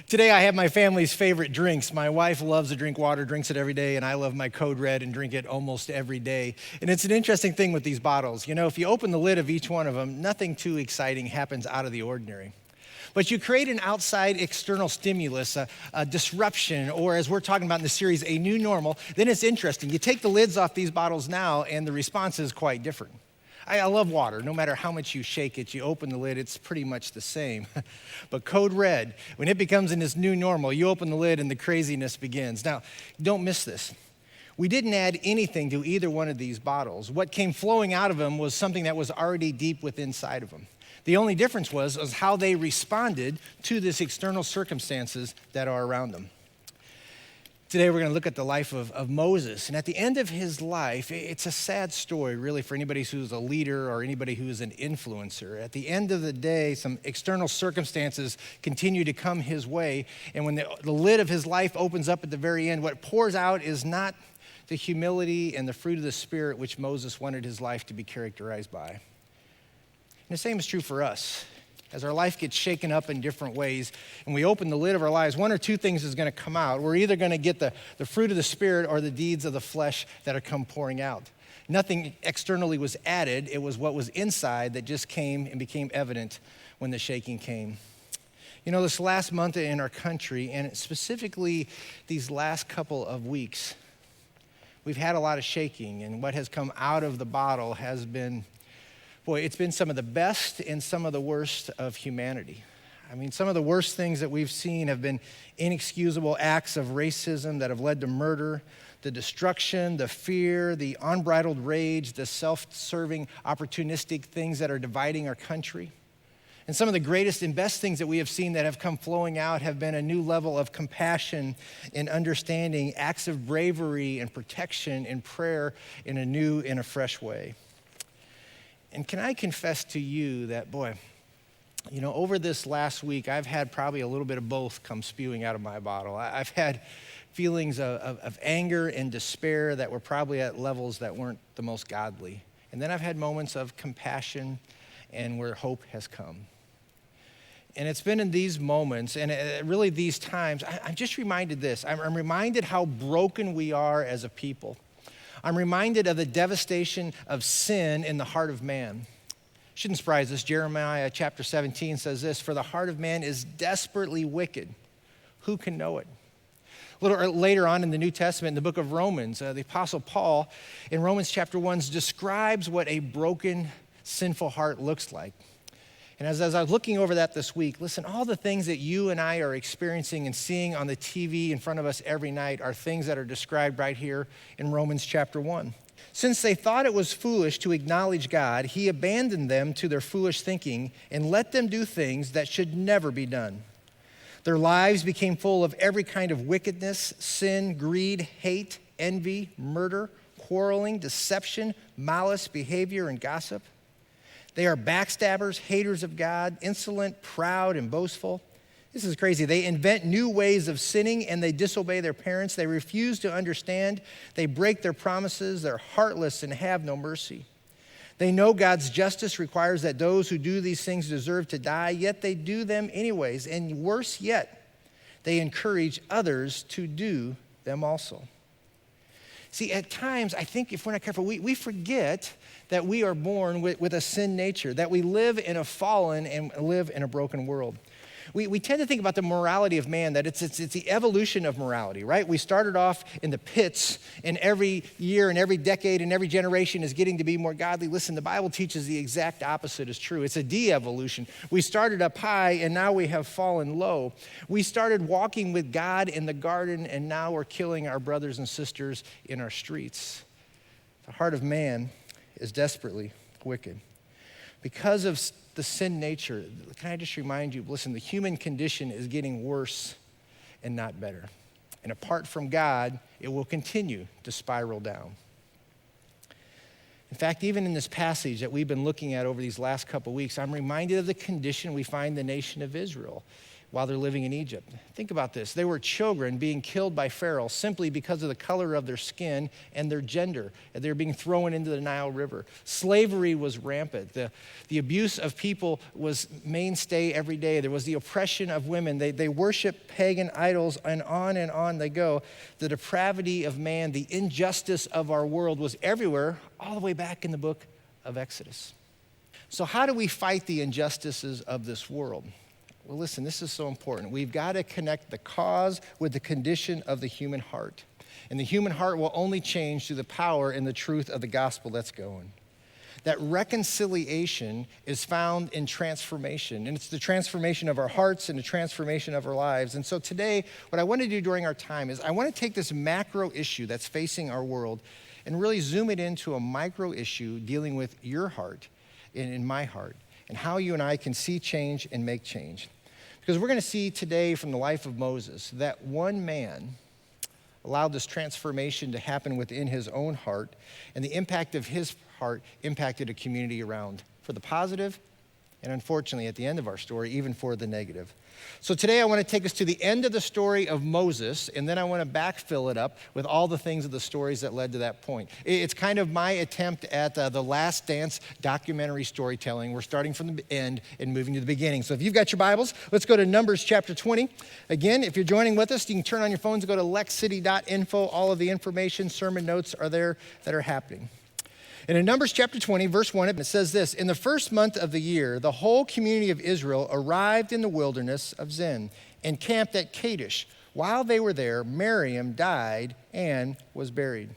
Today I have my family's favorite drinks. My wife loves to drink water, drinks it every day, and I love my Code Red and drink it almost every day. And it's an interesting thing with these bottles. You know, if you open the lid of each one of them, nothing too exciting happens out of the ordinary. But you create an outside external stimulus, a disruption, or as we're talking about in the series, a new normal, then it's interesting. You take the lids off these bottles now, and the response is quite different. I love water. No matter how much you shake it, you open the lid, it's pretty much the same. But Code Red, when it becomes in this new normal, you open the lid and the craziness begins. Now, don't miss this. We didn't add anything to either one of these bottles. What came flowing out of them was something that was already deep within inside of them. The only difference was how they responded to this external circumstances that are around them. Today we're going to look at the life of Moses. And at the end of his life, it's a sad story really for anybody who's a leader or anybody who is an influencer. At the end of the day, some external circumstances continue to come his way. And when the lid of his life opens up at the very end, what pours out is not the humility and the fruit of the Spirit which Moses wanted his life to be characterized by. And the same is true for us. As our life gets shaken up in different ways and we open the lid of our lives, one or two things is going to come out. We're either going to get the fruit of the Spirit or the deeds of the flesh that are come pouring out. Nothing externally was added. It was what was inside that just came and became evident when the shaking came. You know, this last month in our country, and specifically these last couple of weeks, we've had a lot of shaking, and what has come out of the bottle has been, boy, it's been some of the best and some of the worst of humanity. I mean, some of the worst things that we've seen have been inexcusable acts of racism that have led to murder, the destruction, the fear, the unbridled rage, the self-serving, opportunistic things that are dividing our country. And some of the greatest and best things that we have seen that have come flowing out have been a new level of compassion and understanding, acts of bravery and protection and prayer in a new and a fresh way. And can I confess to you that, boy, you know, over this last week, I've had probably a little bit of both come spewing out of my bottle. I've had feelings of anger and despair that were probably at levels that weren't the most godly. And then I've had moments of compassion and where hope has come. And it's been in these moments and really these times, I'm just reminded this. I'm reminded how broken we are as a people. I'm reminded of the devastation of sin in the heart of man. Shouldn't surprise us. Jeremiah chapter 17 says this, "For the heart of man is desperately wicked. Who can know it?" A little later on in the New Testament, in the book of Romans, the Apostle Paul in Romans chapter 1 describes what a broken, sinful heart looks like. And as I was looking over that this week, listen, all the things that you and I are experiencing and seeing on the TV in front of us every night are things that are described right here in Romans chapter 1. Since they thought it was foolish to acknowledge God, he abandoned them to their foolish thinking and let them do things that should never be done. Their lives became full of every kind of wickedness, sin, greed, hate, envy, murder, quarreling, deception, malice, behavior, and gossip. They are backstabbers, haters of God, insolent, proud, and boastful. This is crazy. They invent new ways of sinning and they disobey their parents. They refuse to understand. They break their promises. They're heartless and have no mercy. They know God's justice requires that those who do these things deserve to die, yet they do them anyways. And worse yet, they encourage others to do them also. See, at times, I think if we're not careful, we forget that we are born with a sin nature, that we live in a fallen and live in a broken world. We tend to think about the morality of man, that it's the evolution of morality, right? We started off in the pits, and every year and every decade and every generation is getting to be more godly. Listen, the Bible teaches the exact opposite is true. It's a de-evolution. We started up high, and now we have fallen low. We started walking with God in the garden, and now we're killing our brothers and sisters in our streets. The heart of man is desperately wicked. Because of the sin nature, can I just remind you, listen, the human condition is getting worse and not better. And apart from God, it will continue to spiral down. In fact, even in this passage that we've been looking at over these last couple weeks, I'm reminded of the condition we find the nation of Israel. while they're living in Egypt. Think about this. They were children being killed by Pharaoh simply because of the color of their skin and their gender. They were being thrown into the Nile River. Slavery was rampant. The abuse of people was mainstay every day. There was the oppression of women. They worshiped pagan idols, and on they go. The depravity of man, the injustice of our world was everywhere, all the way back in the book of Exodus. So how do we fight the injustices of this world? Well, listen, this is so important. We've got to connect the cause with the condition of the human heart. And the human heart will only change through the power and the truth of the gospel that's going. That reconciliation is found in transformation. And it's the transformation of our hearts and the transformation of our lives. And so today, what I want to do during our time is I want to take this macro issue that's facing our world and really zoom it into a micro issue dealing with your heart and in my heart, and how you and I can see change and make change. Because we're going to see today from the life of Moses that one man allowed this transformation to happen within his own heart, and the impact of his heart impacted a community around for the positive, and unfortunately, at the end of our story, even for the negative. So today I want to take us to the end of the story of Moses, and then I want to backfill it up with all the things of the stories that led to that point. It's kind of my attempt at the Last Dance documentary storytelling. We're starting from the end and moving to the beginning. So if you've got your Bibles, let's go to Numbers chapter 20. Again, if you're joining with us, you can turn on your phones and go to lexcity.info. All of the information, sermon notes are there that are happening. And in Numbers chapter 20, verse 1, it says this: "In the first month of the year, the whole community of Israel arrived in the wilderness of Zin and camped at Kadesh. While they were there, Miriam died and was buried."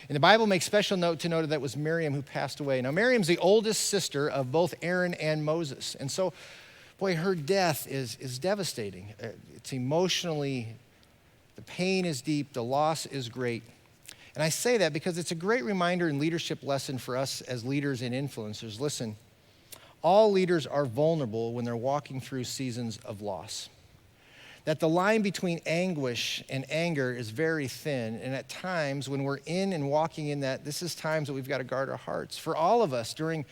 And the Bible makes special note to note that it was Miriam who passed away. Now, Miriam's the oldest sister of both Aaron and Moses. And so, boy, her death is devastating. It's emotionally, the pain is deep, the loss is great. And I say that because it's a great reminder and leadership lesson for us as leaders and influencers. Listen, all leaders are vulnerable when they're walking through seasons of loss. That the line between anguish and anger is very thin. And at times when we're in and walking in that, this is times that we've got to guard our hearts. For all of us during,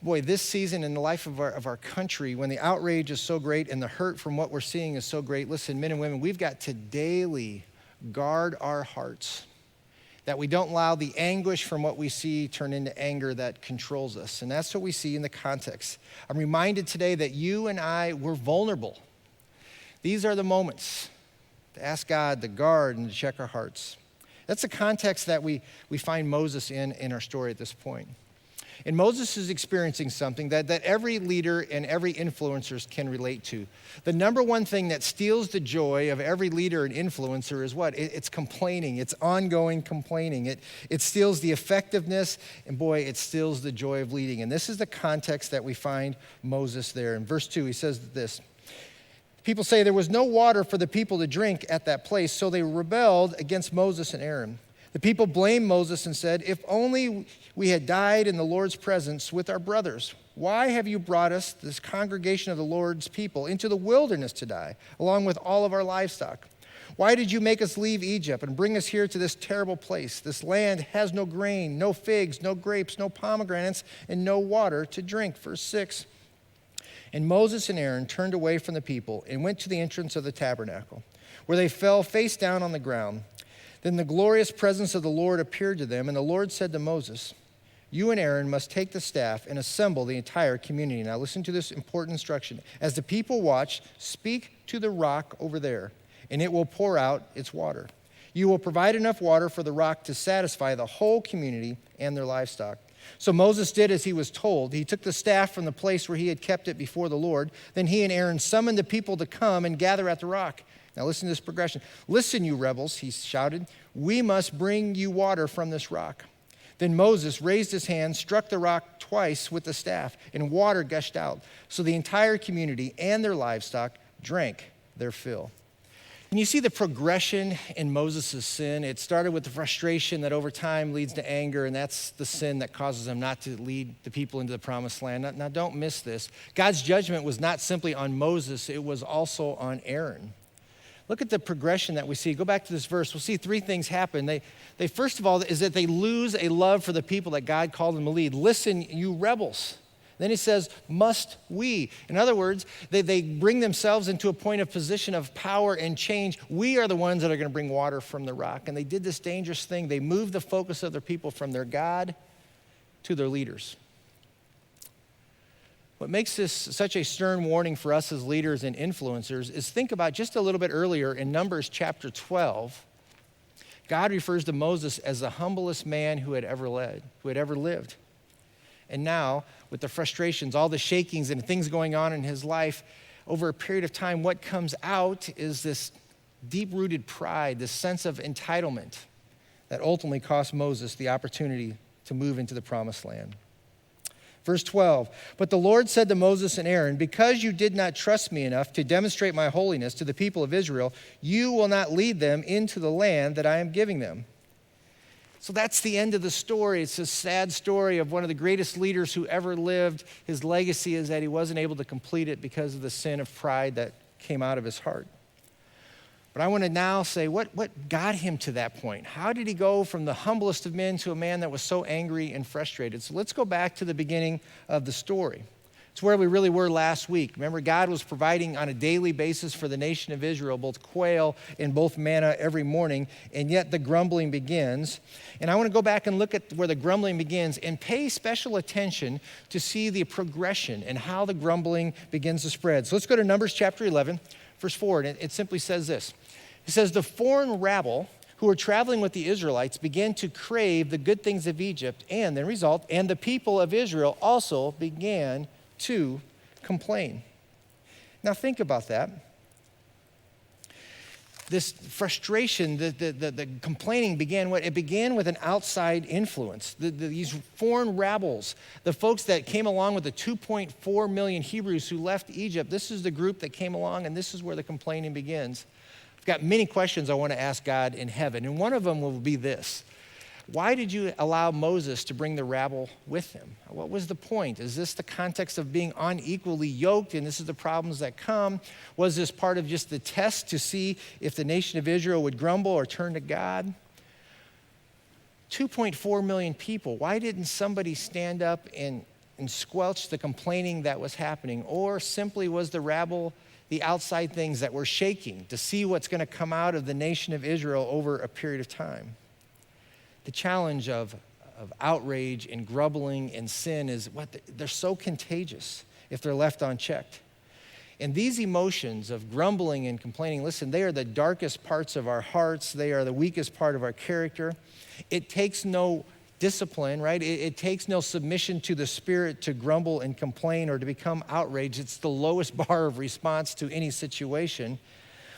this season in the life of our country, when the outrage is so great and the hurt from what we're seeing is so great, listen, men and women, we've got to daily guard our hearts, that we don't allow the anguish from what we see turn into anger that controls us. And that's what we see in the context. I'm reminded today that you and I, we're vulnerable. These are the moments to ask God to guard and to check our hearts. That's the context that we find Moses in our story at this point. And Moses is experiencing something that every leader and every influencer can relate to. The number one thing that steals the joy of every leader and influencer is what? It's complaining. It's ongoing complaining. It steals the effectiveness, and it steals the joy of leading. And this is the context that we find Moses there. In verse 2, he says this: "People say there was no water for the people to drink at that place, so they rebelled against Moses and Aaron. The people blamed Moses and said, 'If only we had died in the Lord's presence with our brothers. Why have you brought us, this congregation of the Lord's people, into the wilderness to die, along with all of our livestock? Why did you make us leave Egypt and bring us here to this terrible place? This land has no grain, no figs, no grapes, no pomegranates, and no water to drink.'" Verse 6. "And Moses and Aaron turned away from the people and went to the entrance of the tabernacle, where they fell face down on the ground. Then the glorious presence of the Lord appeared to them, and the Lord said to Moses, 'You and Aaron must take the staff and assemble the entire community.' Now listen to this important instruction. 'As the people watch, speak to the rock over there, and it will pour out its water. You will provide enough water for the rock to satisfy the whole community and their livestock.' So Moses did as he was told. He took the staff from the place where he had kept it before the Lord. Then he and Aaron summoned the people to come and gather at the rock. Now listen to this progression. 'Listen, you rebels,' he shouted. 'We must bring you water from this rock.' Then Moses raised his hand, struck the rock twice with the staff, and water gushed out. So the entire community and their livestock drank their fill." And you see the progression in Moses' sin. It started with the frustration that over time leads to anger, and that's the sin that causes him not to lead the people into the promised land. Now don't miss this. God's judgment was not simply on Moses, it was also on Aaron. Look at the progression that we see. Go back to this verse. We'll see three things happen. They first of all, is that they lose a love for the people that God called them to lead. "Listen, you rebels." Then he says, must we? In other words, they bring themselves into a point of position of power and change. We are the ones that are going to bring water from the rock. And they did this dangerous thing. They moved the focus of their people from their God to their leaders. What makes this such a stern warning for us as leaders and influencers is think about just a little bit earlier in Numbers chapter 12, God refers to Moses as the humblest man who had ever lived. And now, with the frustrations, all the shakings and things going on in his life, over a period of time, what comes out is this deep-rooted pride, this sense of entitlement that ultimately cost Moses the opportunity to move into the promised land. Verse 12, but the Lord said to Moses and Aaron, because you did not trust me enough to demonstrate my holiness to the people of Israel, you will not lead them into the land that I am giving them. So that's the end of the story. It's a sad story of one of the greatest leaders who ever lived. His legacy is that he wasn't able to complete it because of the sin of pride that came out of his heart. But I want to now say, what got him to that point? How did he go from the humblest of men to a man that was so angry and frustrated? So let's go back to the beginning of the story. It's where we really were last week. Remember, God was providing on a daily basis for the nation of Israel, both quail and both manna every morning, and yet the grumbling begins. And I want to go back and look at where the grumbling begins and pay special attention to see the progression and how the grumbling begins to spread. So let's go to Numbers chapter 11, verse 4, and it simply says this. It says, the foreign rabble who were traveling with the Israelites began to crave the good things of Egypt, and the result, and the people of Israel also began to complain. Now think about that. This frustration, the complaining began with an outside influence. These foreign rabbles, the folks that came along with the 2.4 million Hebrews who left Egypt, this is the group that came along, and this is where the complaining begins. I've got many questions I want to ask God in heaven, and one of them will be this. Why did you allow Moses to bring the rabble with him? What was the point? Is this the context of being unequally yoked, and this is the problems that come? Was this part of just the test to see if the nation of Israel would grumble or turn to God? 2.4 million people. Why didn't somebody stand up and squelch the complaining that was happening? Or simply was the rabble the outside things that were shaking to see what's going to come out of the nation of Israel over a period of time? The challenge of outrage and grumbling and sin is they're so contagious if they're left unchecked. And these emotions of grumbling and complaining, listen, they are the darkest parts of our hearts. They are the weakest part of our character. It takes no discipline, right? It takes no submission to the Spirit to grumble and complain or to become outraged. It's the lowest bar of response to any situation.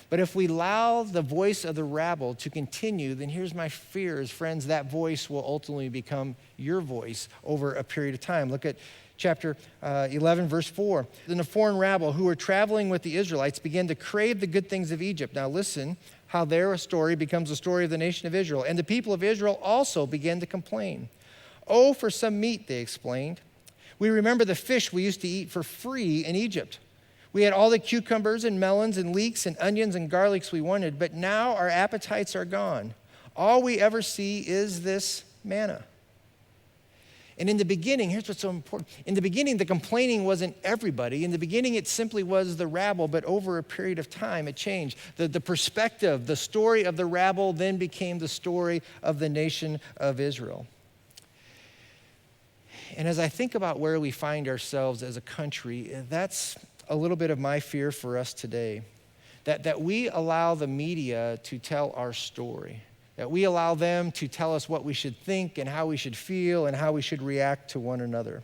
But if we allow the voice of the rabble to continue, then here's my fears, friends, that voice will ultimately become your voice over a period of time. Look at chapter 11, verse 4. Then the foreign rabble who were traveling with the Israelites began to crave the good things of Egypt. Now listen how their story becomes the story of the nation of Israel. And the people of Israel also began to complain. Oh, for some meat, they explained. We remember the fish we used to eat for free in Egypt. We had all the cucumbers and melons and leeks and onions and garlics we wanted, but now our appetites are gone. All we ever see is this manna. And in the beginning, here's what's so important. In the beginning, the complaining wasn't everybody. In the beginning, it simply was the rabble, but over a period of time, it changed. The perspective, the story of the rabble then became the story of the nation of Israel. And as I think about where we find ourselves as a country, that's a little bit of my fear for us today. That we allow the media to tell our story. That we allow them to tell us what we should think and how we should feel and how we should react to one another.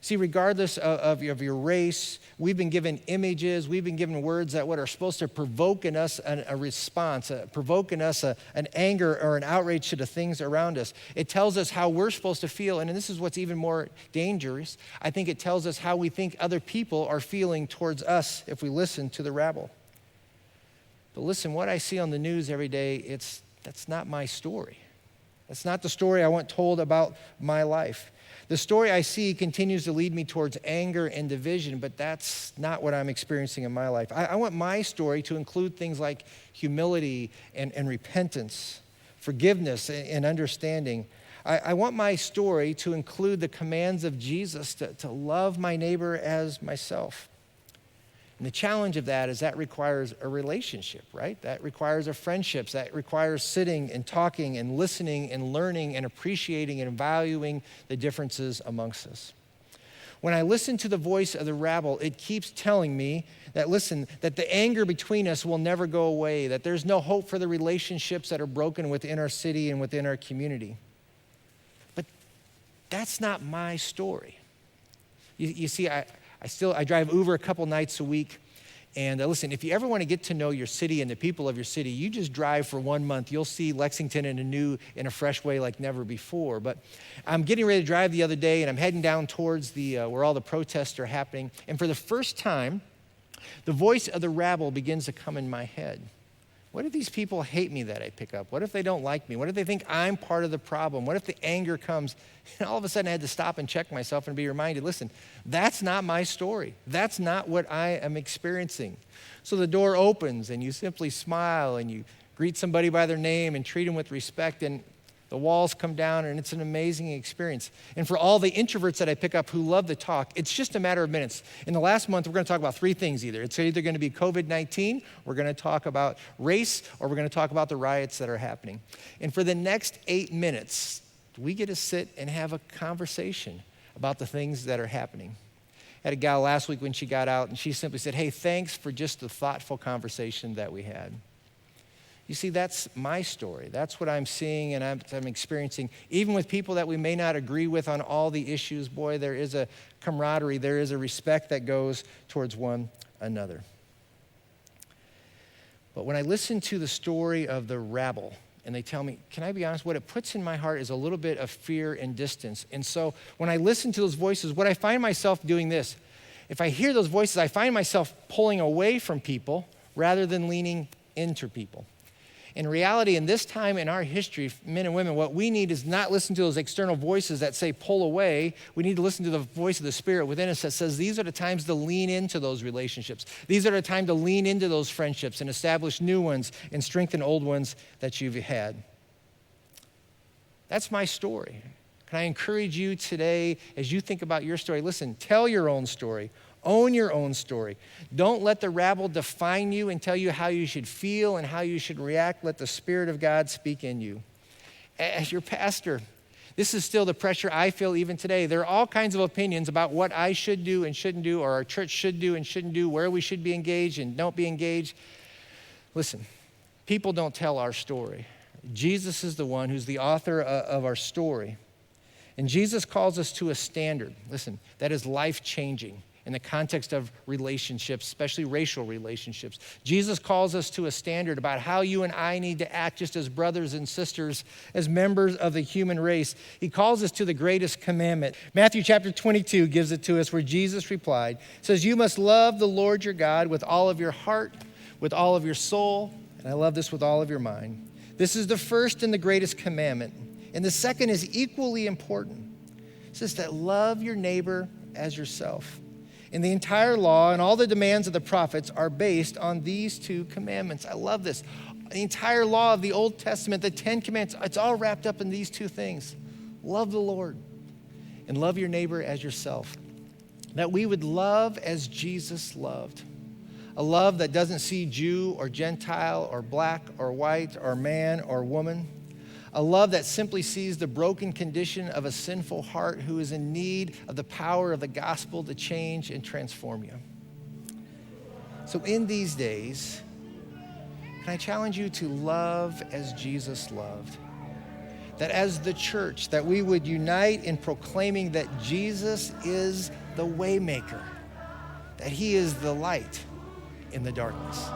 See, regardless of your race, we've been given images, we've been given words that are supposed to provoke in us a response, provoke in us an anger or an outrage to the things around us. It tells us how we're supposed to feel, and this is what's even more dangerous. I think it tells us how we think other people are feeling towards us if we listen to the rabble. But listen, what I see on the news every day, that's not my story. That's not the story I want told about my life. The story I see continues to lead me towards anger and division, but that's not what I'm experiencing in my life. I want my story to include things like humility and repentance, forgiveness and understanding. I want my story to include the commands of Jesus to love my neighbor as myself. And the challenge of that is that requires a relationship, right? That requires a friendships. That requires sitting and talking and listening and learning and appreciating and valuing the differences amongst us. When I listen to the voice of the rabble, it keeps telling me that, listen, that the anger between us will never go away, that there's no hope for the relationships that are broken within our city and within our community. But that's not my story. You see, I drive Uber a couple nights a week. And listen, if you ever want to get to know your city and the people of your city, you just drive for 1 month. You'll see Lexington in a fresh way like never before. But I'm getting ready to drive the other day, and I'm heading down towards where all the protests are happening. And for the first time, the voice of the rabble begins to come in my head. What if these people hate me that I pick up? What if they don't like me? What if they think I'm part of the problem? What if the anger comes? And all of a sudden I had to stop and check myself and be reminded, listen, that's not my story. That's not what I am experiencing. So the door opens and you simply smile and you greet somebody by their name and treat them with respect, and the walls come down, and it's an amazing experience. And for all the introverts that I pick up who love to talk, it's just a matter of minutes. In the last month, we're going to talk about 3 things either. It's either going to be COVID-19, we're going to talk about race, or we're going to talk about the riots that are happening. And for the next 8 minutes, we get to sit and have a conversation about the things that are happening. I had a gal last week when she got out, and she simply said, hey, thanks for just the thoughtful conversation that we had. You see, that's my story. That's what I'm seeing and I'm experiencing. Even with people that we may not agree with on all the issues, boy, there is a camaraderie, there is a respect that goes towards one another. But when I listen to the story of the rabble, and they tell me, can I be honest, what it puts in my heart is a little bit of fear and distance. And so when I listen to those voices, what I find myself doing this, if I hear those voices, I find myself pulling away from people rather than leaning into people. In reality, in this time in our history, men and women, what we need is not listen to those external voices that say pull away. We need to listen to the voice of the Spirit within us that says these are the times to lean into those relationships. These are the time to lean into those friendships and establish new ones and strengthen old ones that you've had. That's my story. Can I encourage you today as you think about your story? Listen, tell your own story. Own your own story. Don't let the rabble define you and tell you how you should feel and how you should react. Let the Spirit of God speak in you. As your pastor, this is still the pressure I feel even today. There are all kinds of opinions about what I should do and shouldn't do, or our church should do and shouldn't do, where we should be engaged and don't be engaged. Listen, people don't tell our story. Jesus is the one who's the author of our story. And Jesus calls us to a standard, listen, that is life-changing in the context of relationships, especially racial relationships. Jesus calls us to a standard about how you and I need to act just as brothers and sisters, as members of the human race. He calls us to the greatest commandment. Matthew chapter 22 gives it to us, where Jesus replied, says, you must love the Lord your God with all of your heart, with all of your soul, and I love this, with all of your mind. This is the first and the greatest commandment. And the second is equally important. It says that love your neighbor as yourself. And the entire law and all the demands of the prophets are based on these 2 commandments. I love this. The entire law of the Old Testament, the 10 commandments, it's all wrapped up in these 2 things. Love the Lord and love your neighbor as yourself. That we would love as Jesus loved. A love that doesn't see Jew or Gentile or black or white or man or woman. A love that simply sees the broken condition of a sinful heart who is in need of the power of the gospel to change and transform you. So in these days, can I challenge you to love as Jesus loved? That as the church, that we would unite in proclaiming that Jesus is the waymaker, that he is the light in the darkness.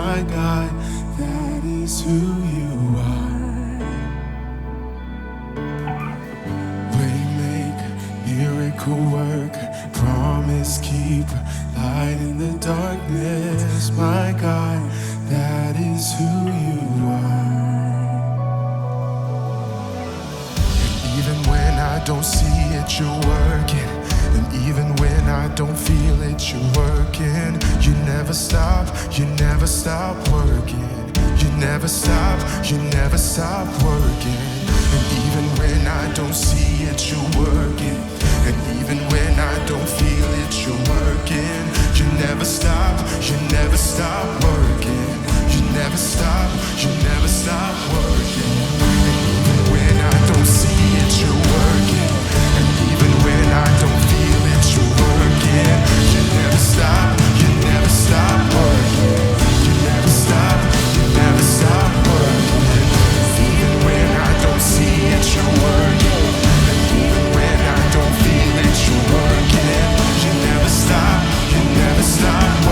my God, that is who you are. Waymaker, miracle worker, promise keeper, light in the darkness, my God, that is who you are. Even when I don't see it, you're working. And even when I don't feel it, you're working. You never stop working. You never stop working. And even when I don't see it, you're working. And even when I don't feel it, you're working. You never stop working. You never stop working. And even when I don't see it, you're working. And even when I don't feel it, you're working. You never stop working. You never stop working. Even when I don't see it, you're working. And even when I don't feel it, you're working. You never stop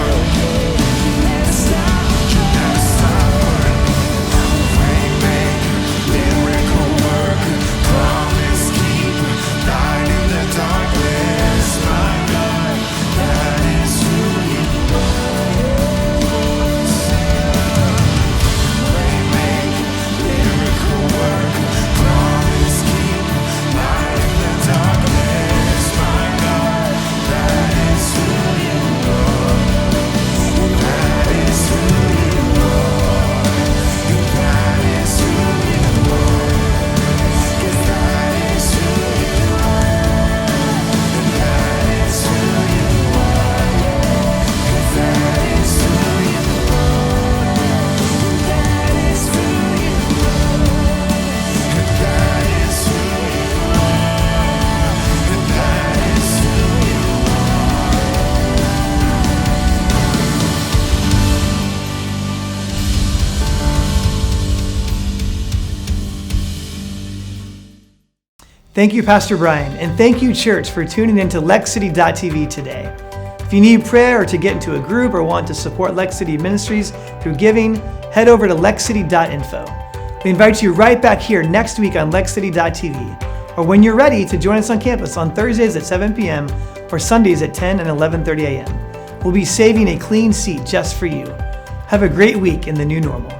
working. You never stop working. Waymaker, miracle worker, promise keeper, light in the darkness, my God, that is who you are. Waymaker, miracle worker, promise keeper, light in the darkness, my God, that is who you are. That is who you are. That is who you are. That is who you are. That is who you are. That is who you are. That is who you are. That is who you are. That is who you Thank you, Pastor Brian, and thank you, church, for tuning into LexCity.tv today. If you need prayer or to get into a group or want to support Lex City Ministries through giving, head over to LexCity.info. We invite you right back here next week on LexCity.tv, or when you're ready to join us on campus on Thursdays at 7 p.m. or Sundays at 10 and 11:30 a.m. We'll be saving a clean seat just for you. Have a great week in the new normal.